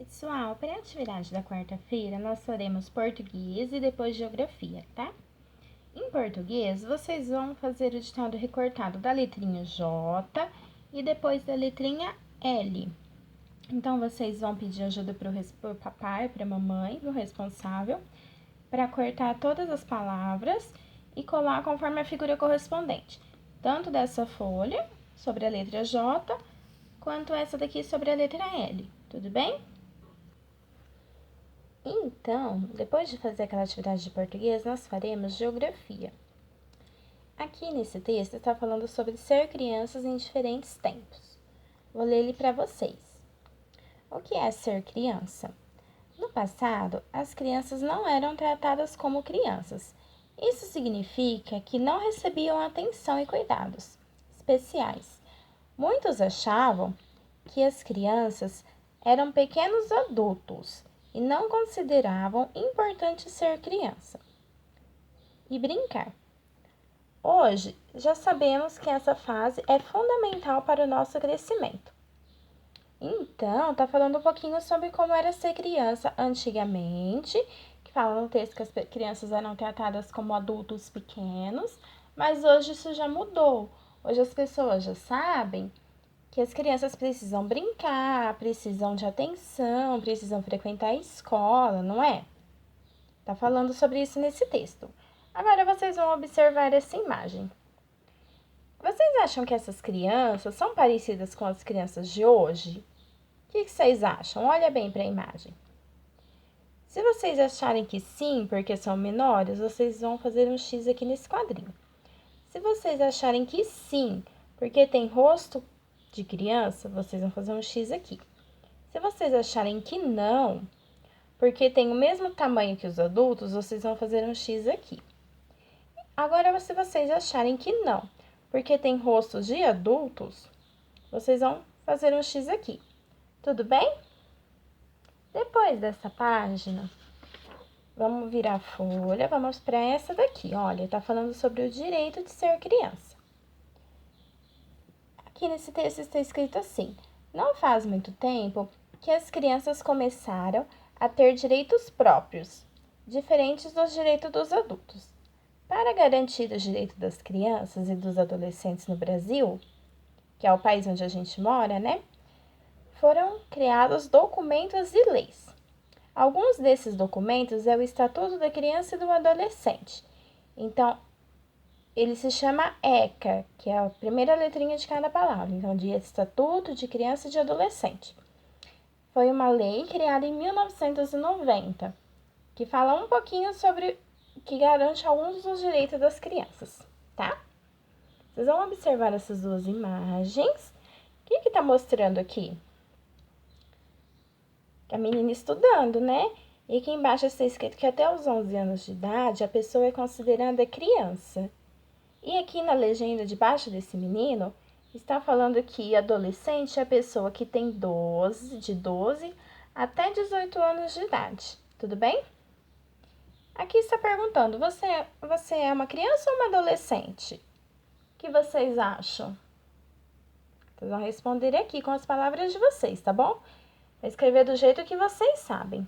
Pessoal, para a atividade da quarta-feira, nós faremos português e depois geografia, tá? Em português, vocês vão fazer o ditado recortado da letrinha J e depois da letrinha L. Então, vocês vão pedir ajuda para o papai, para a mamãe, o responsável, para cortar todas as palavras e colar conforme a figura correspondente, tanto dessa folha sobre a letra J, quanto essa daqui sobre a letra L, tudo bem? Então, depois de fazer aquela atividade de português, nós faremos geografia. Aqui nesse texto está falando sobre ser crianças em diferentes tempos. Vou ler ele para vocês. O que é ser criança? No passado, as crianças não eram tratadas como crianças. Isso significa que não recebiam atenção e cuidados especiais. Muitos achavam que as crianças eram pequenos adultos e não consideravam importante ser criança e brincar. Hoje, já sabemos que essa fase é fundamental para o nosso crescimento. Então, tá falando um pouquinho sobre como era ser criança antigamente, que fala no texto que as crianças eram tratadas como adultos pequenos, mas hoje isso já mudou. Hoje as pessoas já sabem que as crianças precisam brincar, precisam de atenção, precisam frequentar a escola, não é? Tá falando sobre isso nesse texto. Agora vocês vão observar essa imagem. Vocês acham que essas crianças são parecidas com as crianças de hoje? O que vocês acham? Olha bem para a imagem. Se vocês acharem que sim, porque são menores, vocês vão fazer um X aqui nesse quadrinho. Se vocês acharem que sim, porque tem rosto de criança, vocês vão fazer um X aqui. Se vocês acharem que não, porque tem o mesmo tamanho que os adultos, vocês vão fazer um X aqui. Agora, se vocês acharem que não, porque tem rostos de adultos, vocês vão fazer um X aqui. Tudo bem? Depois dessa página, vamos virar a folha, vamos para essa daqui. Olha, tá falando sobre o direito de ser criança. Aqui nesse texto está escrito assim: não faz muito tempo que as crianças começaram a ter direitos próprios, diferentes dos direitos dos adultos. Para garantir os direitos das crianças e dos adolescentes no Brasil, que é o país onde a gente mora, né? Foram criados documentos e leis. Alguns desses documentos é o Estatuto da Criança e do Adolescente. Então, ele se chama ECA, que é a primeira letrinha de cada palavra. Então, de Estatuto de Criança e de Adolescente. Foi uma lei criada em 1990, que fala um pouquinho sobre, que garante alguns dos direitos das crianças, tá? Vocês vão observar essas duas imagens. O que tá mostrando aqui? A menina estudando, né? E aqui embaixo está escrito que até os 11 anos de idade a pessoa é considerada criança. E aqui na legenda debaixo desse menino, está falando que adolescente é a pessoa que tem de 12 até 18 anos de idade. Tudo bem? Aqui está perguntando, você é uma criança ou uma adolescente? O que vocês acham? Vocês vão responder aqui com as palavras de vocês, tá bom? Vai escrever do jeito que vocês sabem.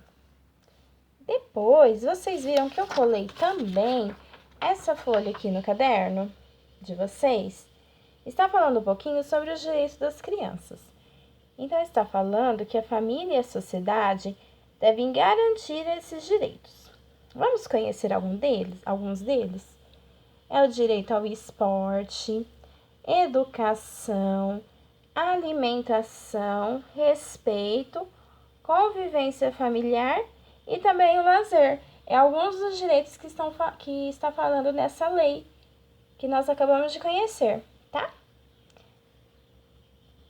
Depois, vocês viram que eu colei também essa folha aqui no caderno de vocês. Está falando um pouquinho sobre os direitos das crianças. Então, está falando que a família e a sociedade devem garantir esses direitos. Vamos conhecer alguns deles? É o direito ao esporte, educação, alimentação, respeito, convivência familiar e também o lazer. É alguns dos direitos que está falando nessa lei que nós acabamos de conhecer, tá?